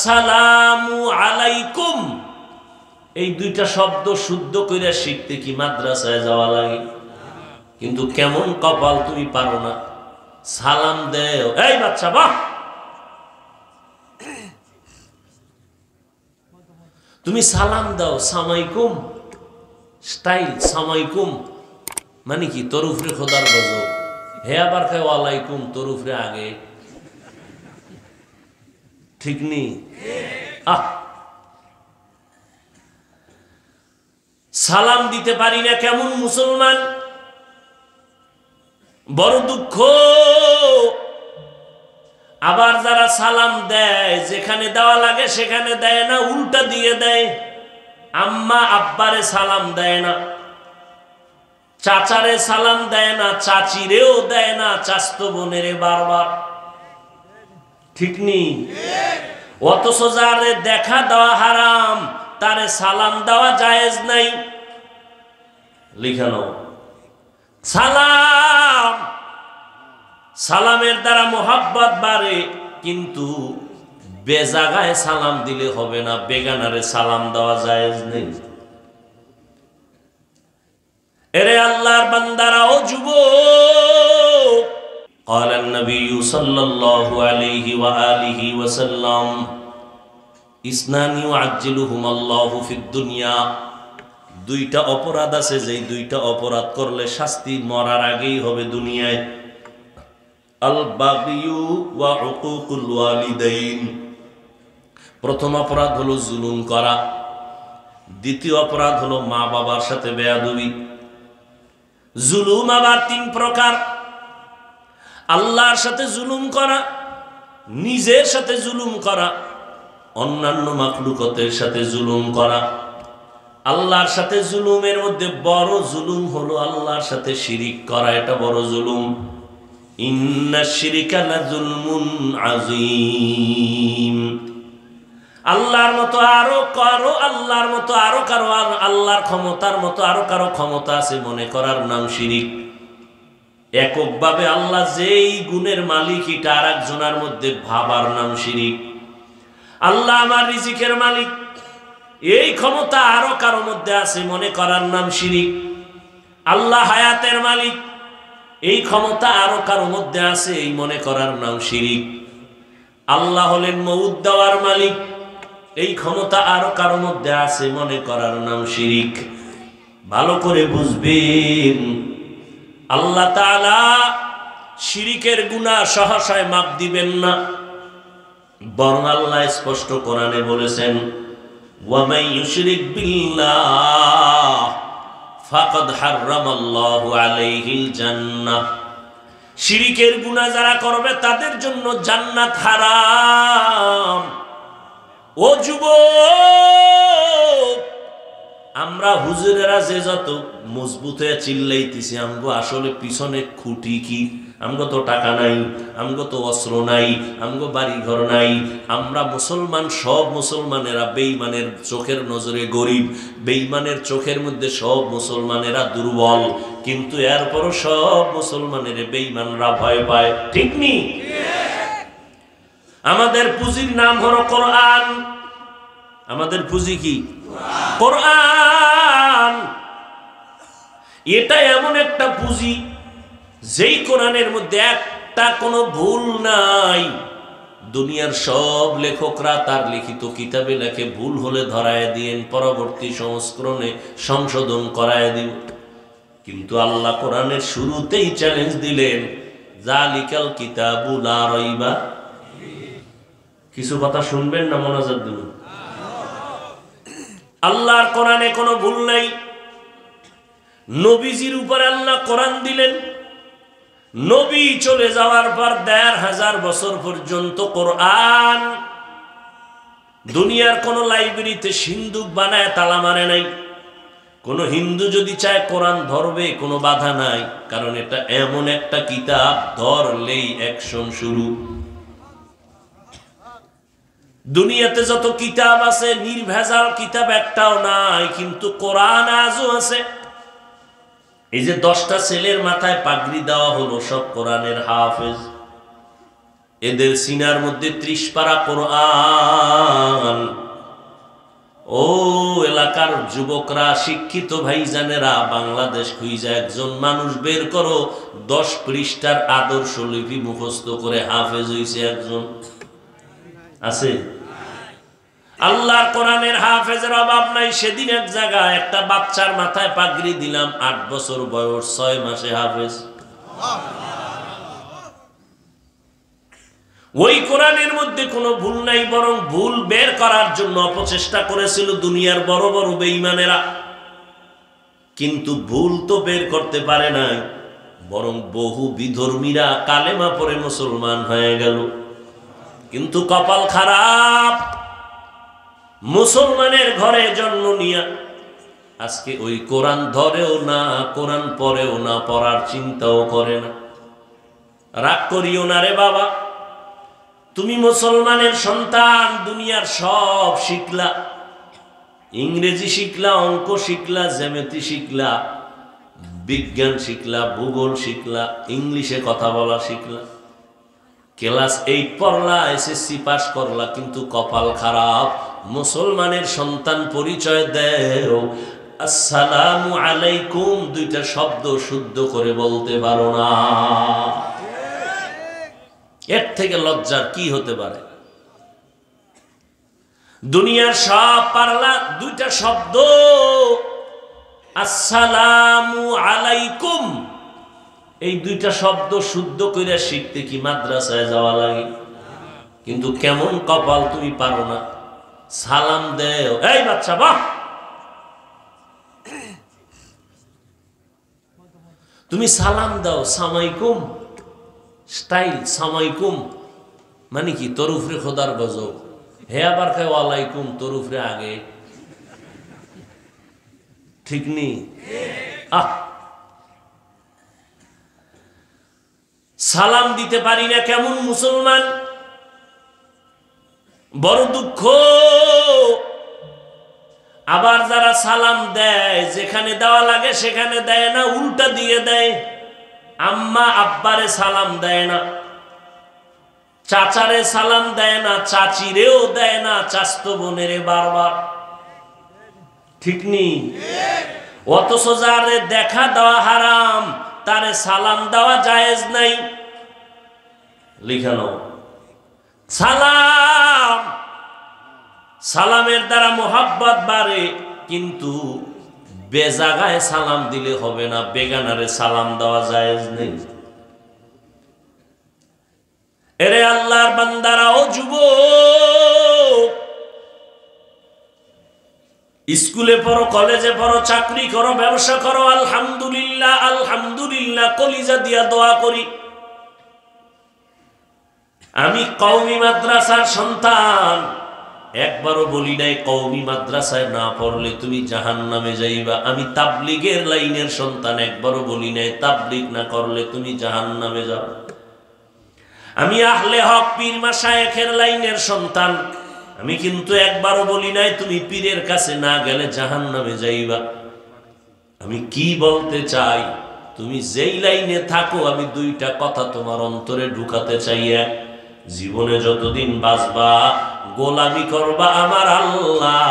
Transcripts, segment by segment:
আসসালামু আলাইকুম, এই দুইটা শব্দ শুদ্ধ করে শিখতে কি মাদ্রাসায় যাওয়া লাগে? কিন্তু কেমন কপাল তুমি পারো না। সালাম দেও, এই বাচ্চা বাহ, তুমি সালাম দাও সামাইকুম স্টাইল। সামাইকুম মানে কি? তোর উপরে খোদার গজব। হে আবার খায় ওয়ালাইকুম, তোর উপরে আগে। ঠিক নি? সালাম দিতে পারি না কেমন মুসলমান, বড় দুঃখ। আবার যারা সালাম দেয়, যেখানে দেওয়া লাগে সেখানে দেয় না, উল্টা দিয়ে দেয়। আম্মা আব্বারে সালাম দেয় না, চাচারে সালাম দেয় না, চাচিরেও দেয় না, চাচতো বোনেরে বারবার। ঠিক নি? অথচ যারে দেখা দেওয়া হারাম তারে সালাম দেওয়া জায়েজ নাই। লিখানো সালাম, সালামের দ্বারা মোহাব্বত বাড়ে, কিন্তু বেজাগায় সালাম দিলে হবে না, বেগানারে সালাম দেওয়া জায়েজ নেই। এরে আল্লাহর বান্দারা ও যুবক, قال النبي صلى الله عليه وآله وسلم اثنان يعجلهما الله في الدنيا, দুইটা অপরাধ আছে, যেই দুইটা অপরাধ করলে শাস্তি মরার আগেই হবে দুনিয়ায়। আল বাগিয়ু ওয়া উকুকুল ওয়ালিদাইন, প্রথম অপরাধ হলো জুলুম করা, দ্বিতীয় অপরাধ হলো মা বাবার সাথে বেয়াদবি। জুলুম আবার তিন প্রকার: আল্লাহর সাথে জুলুম করা, নিজের সাথে জুলুম করা, অন্যান্য মাখলুকতের সাথে জুলুম করা। আল্লাহর সাথে জুলুমের মধ্যে বড় জুলুম হলো আল্লাহর সাথে শিরিক করা, এটা বড় জুলুম। ইন্নাশ শিরকা লাযুলমুন আযীম। আল্লাহর মতো আরো কারো, আল্লাহর মতো আরো কারো, আর আল্লাহর ক্ষমতার মতো আরো কারো ক্ষমতা আছে মনে করার নাম শিরিক। এককভাবে আল্লাহ যেই গুণের মালিক, এটা আর একজনের মধ্যে ভাবার নাম শিরিক। আল্লাহ আমার রিজিকের মালিক, এই ক্ষমতা আরো কারো মধ্যে আছে মনে করার নাম শিরিক। আল্লাহ হায়াতের মালিক, এই ক্ষমতা আরো কারো মধ্যে আছে এই মনে করার নাম শিরিক। আল্লাহ হলেন মউত দেওয়ার মালিক, এই ক্ষমতা আরো কারো মধ্যে আছে মনে করার নাম শিরিক। ভালো করে বুঝবেন, আল্লাহ তাআলা শিরিকের গুনাহ সহসায় মাপ দিবেন না, বরং আল্লাহ স্পষ্ট কোরআনে বলেছেন, ওয়া মান ইউশরিক বিল্লাহ ফাকাদ হারামাল্লাহু আলাইহিল জান্নাহ। শিরিকের গুনাহ যারা করবে তাদের জন্য জান্নাত হারাম। ও যুবক, আমরা হুজুরেরা যে যত মজবুত হয়ে চিল্লাইতেছি, আমগো আসলে পিছনে খুঁটি কি? আমগো তো টাকা নাই, আমগো তো অস্ত্র নাই, আমগো বাড়ি ঘর নাই। আমরা মুসলমান, সব মুসলমানেরা বেঈমানের চোখের নজরে গরিব, বেঈমানের চোখের মধ্যে সব মুসলমানেরা দুর্বল, কিন্তু এরপরও সব মুসলমানের বেঈমানরা ভয় পায়। ঠিক নি? আমাদের পুঁজির নাম হলো কোরআন। আমাদের পুঁজি কি? কোরআন। এটা এমন একটা পুঁজি, যেই কোরআনের মধ্যে একটা কোনো ভুল নাই। দুনিয়ার সব লেখকরা তার লিখিত কিতাবে লেখে, ভুল হলে ধরায় দিয়েন, পরবর্তী সংস্করণে সংশোধন করায় দিন। কিন্তু আল্লাহ কোরআনের শুরুতেই চ্যালেঞ্জ দিলেন, যালিকাল কিতাবু লা রাইবা। কিছু কথা শুনবেন না, মনোযোগ দিন। আল্লাহর কোরআনে কোনো ভুল নাই। নবীজির উপর আল্লাহ কোরআন দিলেন, নবী চলে যাওয়ার পর ১৫০০ বছর পর্যন্ত কোরআন দুনিয়ার কোন লাইব্রেরিতে সিন্দুক বানায় তালা মারে নাই। কোন হিন্দু যদি চায় কোরআন ধরবে, কোনো বাধা নাই, কারণ এটা এমন একটা কিতাব, ধরলেই অ্যাকশন শুরু। দুনিয়াতে যত কিতাব আছে নির্ভেজাল কিতাব একটাও নাই, কিন্তু কোরআন আজও আছে। এই যে 10টা ছেলের মাথায় পাগড়ি দেওয়া হলো, সব কোরআনের হাফেজ। এদের সিনার মধ্যে 30 পারা কোরআন। যুবকরা, শিক্ষিত ভাইজানেরা, বাংলাদেশ খুঁজে একজন মানুষ বের করো 10 পৃষ্ঠার আদর্শ লিপি মুখস্থ করে হাফেজ হইছে একজন আছে? আল্লাহর কোরআনের হাফেজের অভাব নাই। সেদিন এক জায়গায় একটা বাচ্চার মাথায় পাগড়ি দিলাম, 8 বছর বয়স, 6 মাসে হাফেজ। ওই কোরআনের মধ্যে কোনো ভুল নাই, বরং ভুল বের করার জন্য অপচেষ্টা করেছিল দুনিয়ার বড় বড় বেঈমানেরা, কিন্তু ভুল তো বের করতে পারে নাই, বরং বহু বিধর্মীরা কালেমা পড়ে মুসলমান হয়ে গেল। কিন্তু কপাল খারাপ, মুসলমানের ঘরে জন্ম নিয়া আজকে ওই কোরআন ধরেও না, কোরআন পড়েও না, পড়ার চিন্তাও করে না। রাগ করিও না রে বাবা, তুমি মুসলমানের সন্তান, দুনিয়ার সব শিখলা, ইংরেজি শিখলা, অঙ্ক শিখলা, জ্যামিতি শিখলা, বিজ্ঞান শিখলা, ভূগোল শিখলা, ইংলিশে কথা বলা শিখলা, ক্লাস 8 পড়লা, এসএসসি পাস করলা, কিন্তু কপাল খারাপ, মুসলমানের সন্তান পরিচয় দেও, আসসালামু আলাইকুম দুইটা শব্দ শুদ্ধ করে বলতে পারো না। এর থেকে লজ্জার কি হতে পারে? দুনিয়ার সব পারলা, দুইটা শব্দ আসসালামু আলাইকুম, এই দুইটা শব্দ শুদ্ধ করে শিখতে কি মাদ্রাসায় যাওয়া লাগে? কিন্তু কেমন কপাল, তুমি পারো না। সালাম দেও, এই বাচ্চা বাহ, তুমি সালাম দাও, সামাইকুম স্টাইল, সামাইকুম মানে কি? তোর উপরে খোদার গজব। হে আবার খায় ওয়ালাইকুম, তোর উপরে আগে, ঠিক নি? সালাম দিতে পারি না, কেমন মুসলমান, বড় দুঃখ। আবার যারা সালাম দেয়, যেখানে দেওয়া লাগে সেখানে দেয় না, উল্টা দিয়ে দেয়। আম্মা আব্বারে সালাম দেয় না, চাচারে সালাম দেয় না, চাচিরেও দেয় না, চাচতো বোনেরে বারবার, ঠিক নি? অথচ যারে দেখা দেওয়া হারাম, তারে সালাম দেওয়া জায়েজ নাই। লিখানো সালাম, সালামের দ্বারা মোহাব্বত বাড়ে, কিন্তু বেজাগায় সালাম দিলে হবে না, বেগানারে সালাম দেওয়া জায়েজ নেই। এরে আল্লাহর বান্দারা, ও যুবক, স্কুলে পড়ো, কলেজে পড়ো, চাকরি করো, ব্যবসা করো, আলহামদুলিল্লাহ আলহামদুলিল্লাহ কলিজা দিয়া দোয়া করি। আমি কওমি মাদ্রাসার সন্তান, একবারও বলি নাই কওমি মাদ্রাসায় না পড়লে তুমি জাহান্নামে যাইবা। আমি তাবলীগের লাইনের সন্তান, একবারও বলি নাই তাবলীগ না করলে তুমি জাহান্নামে যাও। আমি আহলে হক পীর মাশায়েখের লাইনের সন্তান, আমি কিন্তু একবারও বলি নাই তুমি পীরের কাছে না গেলে জাহান্নামে যাইবা। আমি কি বলতে চাই, তুমি যেই লাইনে থাকো, আমি দুইটা কথা তোমার অন্তরে ঢুকাতে চাই। জীবনে যতদিন বাঁচবা গোলামি করবা আমার আল্লাহ,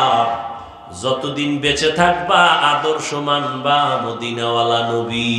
যতদিন বেঁচে থাকবা আদর্শ মানবা মদিনাওয়ালা নবী।